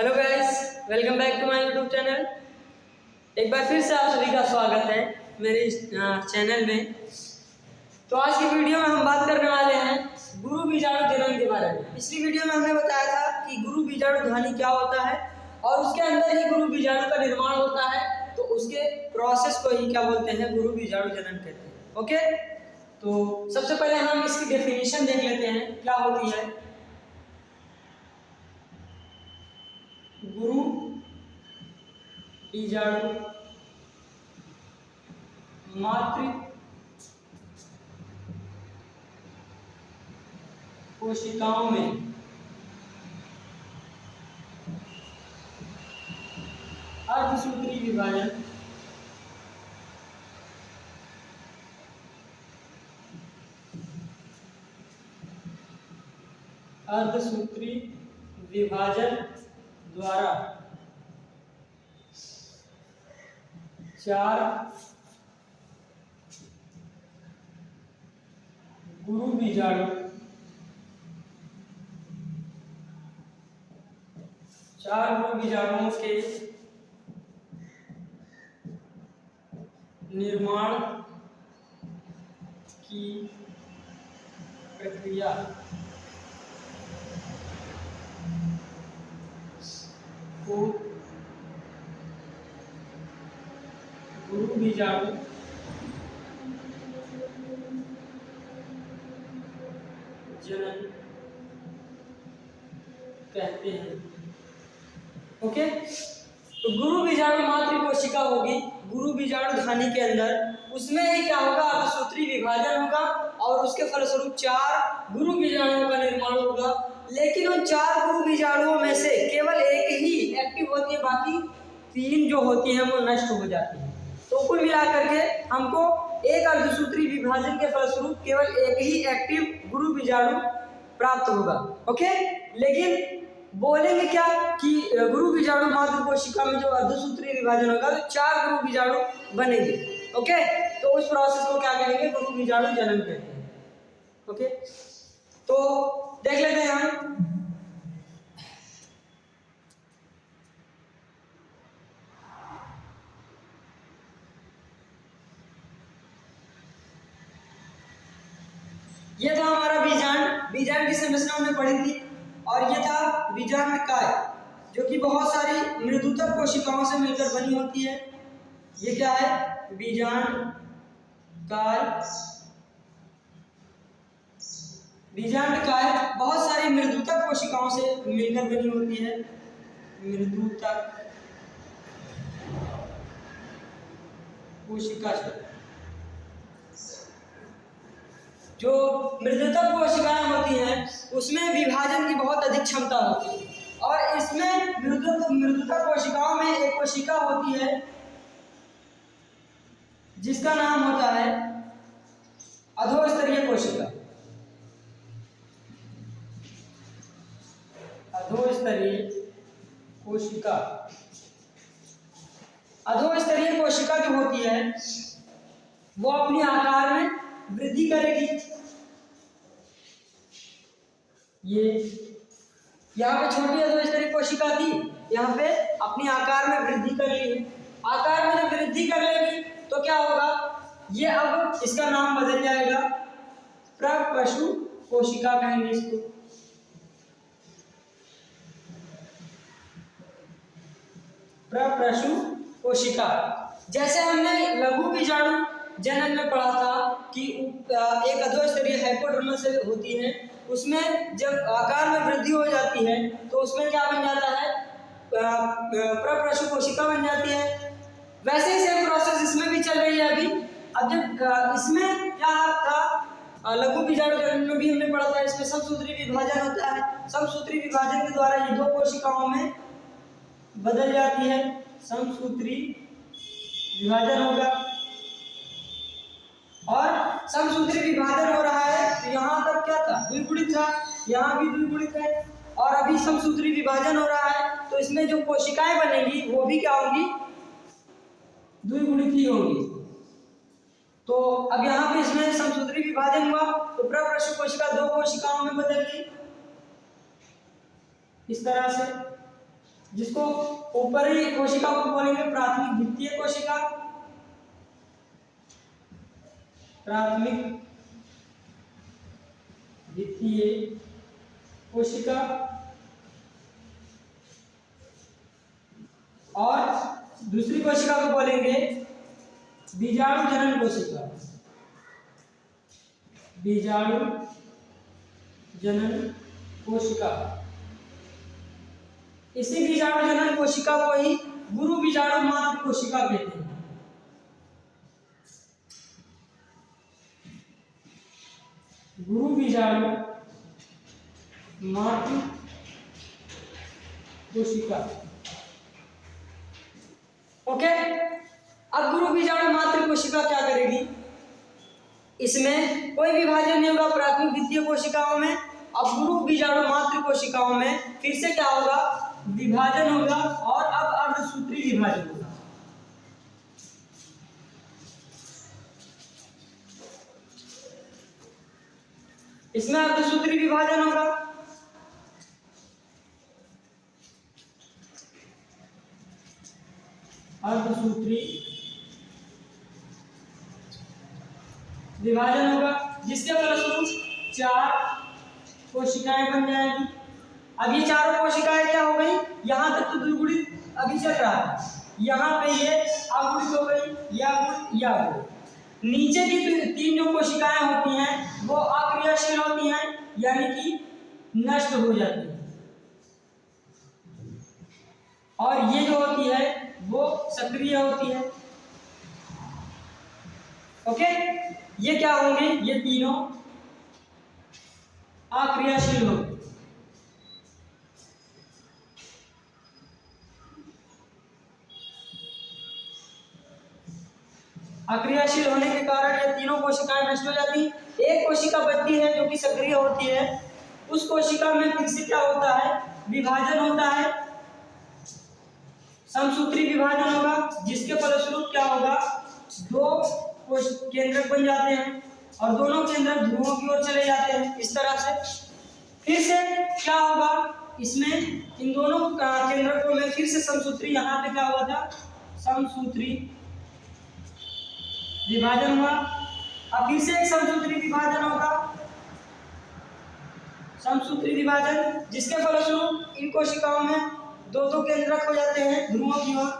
Hello guys, welcome back to my YouTube channel. एक बार फिर से आप सभी का स्वागत है मेरे इस चैनल में। तो आज की वीडियो में हम बात करने वाले हैं गुरु बीजाणु जनन के बारे में। पिछली वीडियो में हमने बताया था कि गुरु बीजाणु ध्वनि क्या होता है और उसके अंदर ही गुरु बीजाणु का निर्माण होता है, तो उसके प्रोसेस को ही क्या बोलते हैं, गुरु बीजाणु जनन कहते हैं। ओके, तो सबसे पहले हम इसकी डेफिनेशन देख लेते हैं क्या होती है। गुरु बीजाणु मातृ कोशिकाओं में अर्धसूत्री विभाजन द्वारा 4 गुरु बीजाणुओं के निर्माण की प्रक्रिया को गुरु बीजाणु जनन कहते हैं। ओके, तो गुरु बीजाणु मातृ कोशिका होगी गुरु बीजाणु ध्वनि के अंदर, उसमें ही क्या होगा, अर्धसूत्री विभाजन होगा और उसके फलस्वरूप 4 गुरु बीजाणुओं का निर्माण होगा। लेकिन उन 4 गुरु बीजाणुओं में से केवल एक ही एक्टिव होती है, बाकी 3 जो होती हैं वो नष्ट हो जाती हैं। तो कुल मिलाकर के हमको एक अर्धसूत्री विभाजन के फलस्वरूप केवल एक ही एक्टिव गुरु बीजाणु प्राप्त होगा। ओके, लेकिन बोलेंगे क्या कि गुरु बीजाणु मातृ कोशिका में जो अर्धसूत्री विभाजन होगा तो 4 गुरु बीजाणु बनेंगे। ओके, तो उस प्रोसेस को क्या कहेंगे, गुरु बीजाणु जनन कहते हैं। ओके, तो देख लेते हैं हम। ये था हमारा बीजांड की संरचना हमने पढ़ी थी, और ये था बीजांडकाय जो कि बहुत सारी मृदुतक कोशिकाओं से मिलकर बनी होती है। ये क्या है, बीजांडकाय बहुत सारी मृदुतक कोशिकाओं से मिलकर बनी होती है। मृदुतक कोशिका जो मृदुतक कोशिकाएं होती हैं उसमें विभाजन की बहुत अधिक क्षमता होती है, और इसमें मृदुतक कोशिकाओं में एक कोशिका होती है जिसका नाम होता है अधोस्तरीय कोशिका। अधोस्तरीय कोशिका जो होती है वो अपनी आकार में वृद्धि करेगी। ये यहाँ पे छोटी अधोस्तरीय कोशिका थी, यहाँ पे अपनी आकार में वृद्धि कर ली है। आकार में जब वृद्धि कर लेगी तो क्या होगा, ये अब इसका नाम बदल जाएगा, प्रपशु कोशिका कहेंगे इसको। प्रपशु कोशिका। जैसे हमने लघु बीजाणु जनन में पढ़ा था कि एक अधोस्तरीय हाइपोड्रोमल सेल होती है, उसमें जब आकार में वृद्धि हो जाती है तो उसमें क्या बन जाता है, प्रपशु कोशिका बन जाती है। वैसे ही सेम प्रोसेस इसमें भी चल रही है अभी। अब जब इसमें क्या था, लघु बीजाणु जनन में भी हमने पढ़ा था, इसमें समसूत्री विभाजन होता है। समसूत्री विभाजन के द्वारा ये 2 कोशिकाओं में बदल जाती है, समसूत्री विभाजन होगा। और समसूत्री विभाजन हो रहा है तो यहाँ तक क्या था, द्विगुणित था, यहाँ भी द्विगुणित है, और अभी समसूत्री विभाजन हो रहा है तो इसमें जो कोशिकाएं बनेंगी वो भी क्या होंगी, द्विगुणित ही होंगी। तो अब यहाँ पे इसमें समसूत्री विभाजन हुआ तो प्रपशु कोशिका 2 कोशिकाओं में बदल गई इस तरह से। जिसको ऊपरी कोशिका को बोलेंगे प्राथमिक द्वितीय कोशिका, प्राथमिक द्वितीय कोशिका, और दूसरी कोशिका को बोलेंगे बीजाणु जनन कोशिका, बीजाणु जनन कोशिका। इसी बीजाणु जनन कोशिका को ही गुरु बीजाणु मात्र कोशिका कहते हैं। गुरु बीजाणु मात्र कोशिका। ओके, अब गुरु बीजाणु मात्र कोशिका क्या करेगी? इसमें कोई विभाजन नहीं होगा प्राथमिक द्वितीय कोशिकाओं में। अब गुरु बीजाणु मात्र कोशिकाओं में फिर से क्या होगा? विभाजन होगा, और अब अर्धसूत्री विभाजन होगा। इसमें अर्धसूत्री विभाजन होगा। अर्धसूत्री विभाजन होगा, जिसके फलस्वरूप 4 कोशिकाएं बन जाएंगी। अब ये चारों कोशिकाएं क्या हो गई? यहाँ तक तो द्विगुणित अभी चल रहा है, यहाँ पे ये अगुणित हो गई, या अगुणित। नीचे की 3 जो कोशिकाएं होती हैं वो अक्रियाशील होती हैं, यानी कि नष्ट हो जाती है, और ये जो होती है वो सक्रिय होती है। ओके, ये क्या होंगे? ये तीनों अक्रियाशील होंगे। अक्रियाशील होने के कारण ये तीनों कोशिकाएं नष्ट हो जाती। एक कोशिका बचती है जो कि सक्रिय होती है। उस कोशिका में फिर से क्या होता है? विभाजन होता है, समसूत्री विभाजन होगा, जिसके फलस्वरूप क्या होगा? 2 केंद्रक बन जाते हैं, और दोनों केंद्रक ध्रुवों की ओर चले जाते हैं। इस तरह से फिर से क्या होगा? इसमें इन दोनों केंद्रकों में फिर से समसूत्री, यहाँ पे क्या हुआ था? समसूत्री विभाजन हुआ। अब फिर से एक समसूत्री विभाजन होगा, समसूत्री विभाजन, जिसके फलस्वरूप इन कोशिकाओं में 2 केंद्रक हो जाते हैं ध्रुवों की ओर।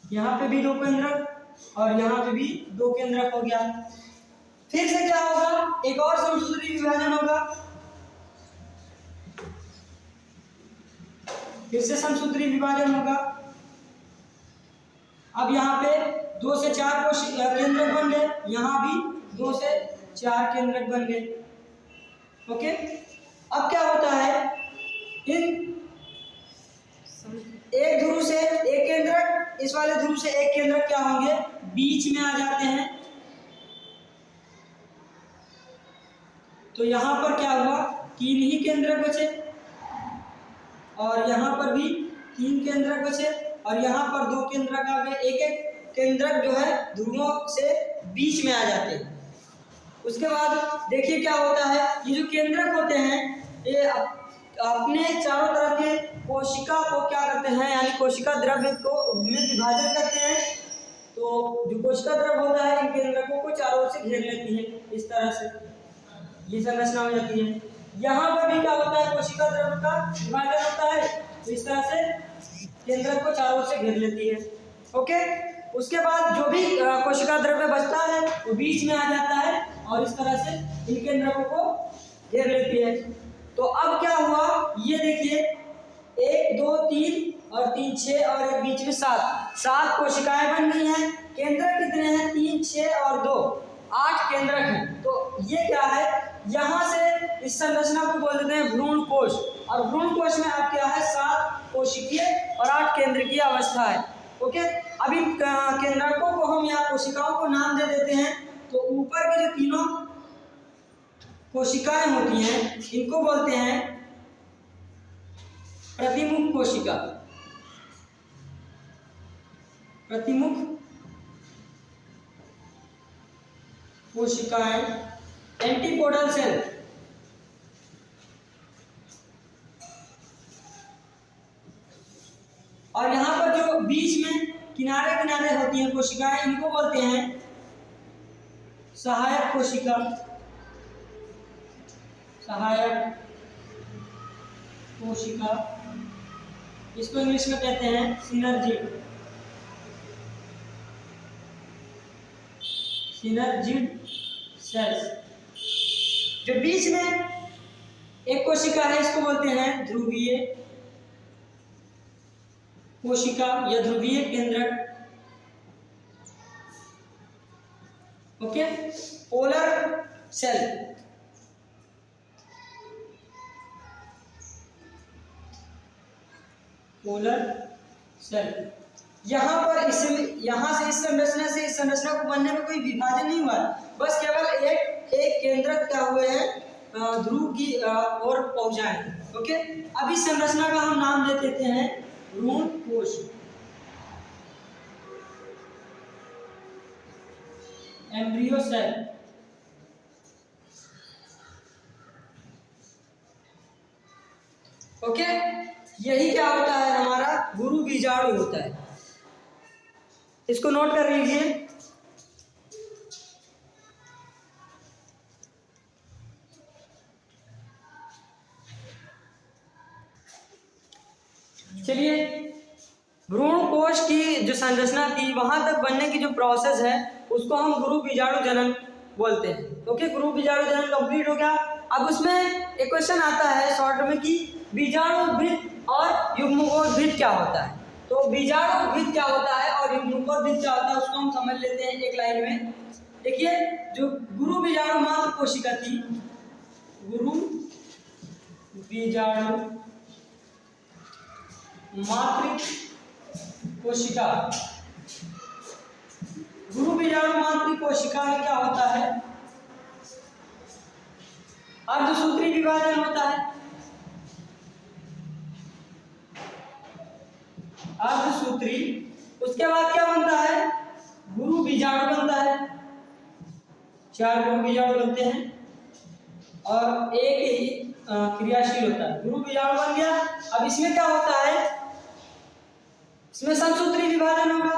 यहाँ पे भी 2 केंद्रक, और यहाँ पे भी 2 केंद्रक हो गया। फिर से क्या होगा? एक और समसूत्री विभाजन होगा, फिर से समसूत्री विभाजन होगा। अब यहाँ पे 2 से 4 केंद्रक बन गए, यहाँ भी 2 से 4 केंद्रक बन गए। ओके, अब क्या होता है? इन एक ध्रुव से एक केंद्रक, इस वाले ध्रुव से एक केंद्रक क्या होंगे? बीच में आ जाते हैं। तो यहाँ पर क्या हुआ? 3 ही केंद्रक बचे, और यहाँ पर भी 3 केंद्रक बचे, और यहाँ पर 2 केंद्रक आ गए। एक केंद्रक जो है ध्रुवों से बीच में आ जाते हैं। उसके बाद देखिए क्या होता है? ये जो केंद्रक होते हैं ये अपने चारों तरफ के कोशिका को क्या करते हैं? यानी कोशिका द्रव्य को में विभाजन करते हैं। तो जो कोशिका द्रव्य होता है इन केंद्रकों को चारों ओर से घेर लेती है। इस तरह से ये संरचना हो जाती है। यहाँ पर भी क्या होता है? कोशिका द्रव्य का विभाजन होता है, तो इस तरह से केंद्रक को चारों ओर से घेर लेती है। ओके, उसके बाद जो भी कोशिका द्रव्य बचता है वो बीच में आ जाता है, और इस तरह से इन केंद्रकों को घेर लेती है। तो अब क्या हुआ? ये देखिए, 1 2 3 और 3 6 और एक बीच में 7 कोशिकाएं बन गई हैं। केंद्रक कितने हैं? 3 6 और 2 8 केंद्रक हैं। तो ये क्या है? यहाँ से इस संरचना को बोल देते हैं भ्रूण कोश, और भ्रूण कोश में आप क्या है? 7 कोशिकीय और 8 केंद्रकीय अवस्था है। ओके, अभी केंद्रकों को हम यहाँ कोशिकाओं को नाम दे देते हैं। तो ऊपर के जो तीनों कोशिकाएं होती हैं इनको बोलते हैं प्रतिमुख कोशिका, प्रतिमुख कोशिकाएं, एंटीपोडल सेल। बीच में किनारे किनारे होती हैं कोशिकाएं, इनको बोलते हैं सहायक कोशिका। सहायक कोशिका, इसको इंग्लिश में कहते हैं सिनर्जिड। Synergid cells. जो बीच में एक कोशिका है इसको बोलते हैं ध्रुवीय कोशिका या ध्रुवीय केंद्रक। Okay, polar cell. Polar cell. यहाँ पर इसमें, यहाँ से इस संरचना से इस संरचना को बनने में कोई विभाजन नहीं हुआ, बस केवल एक केंद्रक क्या हुए हैं ध्रुव की ओर पहुंचाए। ओके, अब इस संरचना का हम नाम दे देते हैं भ्रूण कोश। Embryo cell. ओके, यही क्या होता है हमारा गुरु बीजाणु होता है। इसको नोट कर लीजिए। चलिए, भ्रूण कोश की जो संरचना थी वहां तक बनने की जो प्रोसेस है उसको हम गुरु बीजाणु जनन बोलते हैं। ओके, गुरु बीजाणु जनन कंप्लीट हो गया। अब उसमें एक क्वेश्चन आता है शॉर्ट में कि बीजाणुभिद और युग्मकोद्भिद क्या होता है। तो बीजाणुभिद क्या होता है और युग्मकोद्भिद क्या होता है उसको हम समझ लेते हैं एक लाइन में। देखिए, जो गुरु बीजाणु मात्र कोशिका थी, गुरु बीजाणु मातृ कोशिका, गुरु बीजाणु मातृ कोशिका में क्या होता है अर्धसूत्री विभाजन होता है। अर्धसूत्री, उसके बाद क्या बनता है गुरु बीजाणु बनता है। 4 गुरु बीजाणु बनते हैं और एक ही क्रियाशील होता है। गुरु बीजाणु बन गया। अब इसमें क्या होता है, इसमें समसूत्री विभाजन होगा।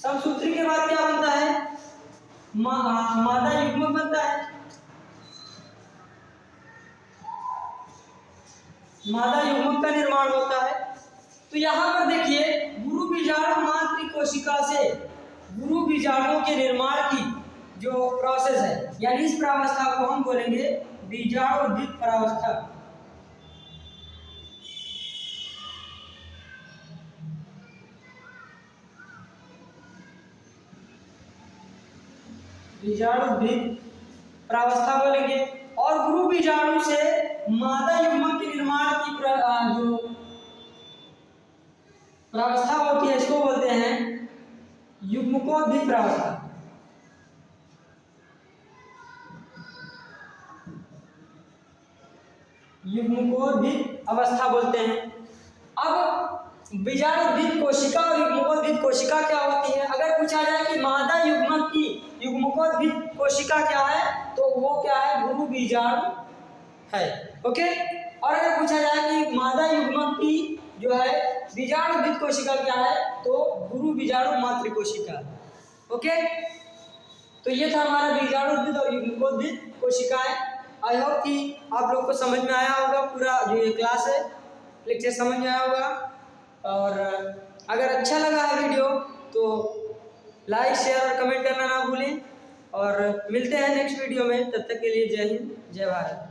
समसूत्री के बाद क्या बनता है मादा युग्मक बनता है। मादा युग्मक का निर्माण होता है। तो यहाँ पर देखिए, गुरु बीजाणु मातृ कोशिका से गुरु बीजाणु के निर्माण की जो प्रोसेस है, यानी इस प्रावस्था को हम बोलेंगे बीजाणुद्वित प्रावस्था। बीजाणुद्वित प्रावस्था बोलेंगे। और गुरु बीजाणु से मादा युग्मक के निर्माण की जो प्रावस्था होती है इसको बोलते हैं युग्मकोद्भिद प्रावस्था। युग्मकोद्भिद अवस्था बोलते हैं। अब बीजाणुद्वित कोशिका और युग्मकोद्भिद कोशिका क्या होती है, अगर पूछा जाए कि मादा युग्मक की युग्मकोद्भिद कोशिका क्या है तो वो क्या है गुरु बीजाणु है। ओके, और अगर पूछा जाए कि मादा युग्मक की जो है बीजाणुद्वित कोशिका क्या है तो गुरु बीजाणु मातृ कोशिका। ओके, तो ये था हमारा बीजाणुद्वित और युग्मकोद्भिद कोशिकाएं। आई होप कि आप लोग को समझ में आया होगा, पूरा जो ये क्लास है लेक्चर समझ में आया होगा। और अगर अच्छा लगा है वीडियो तो लाइक शेयर और कमेंट करना ना भूलें। और मिलते हैं नेक्स्ट वीडियो में, तब तक के लिए जय हिंद जय भारत।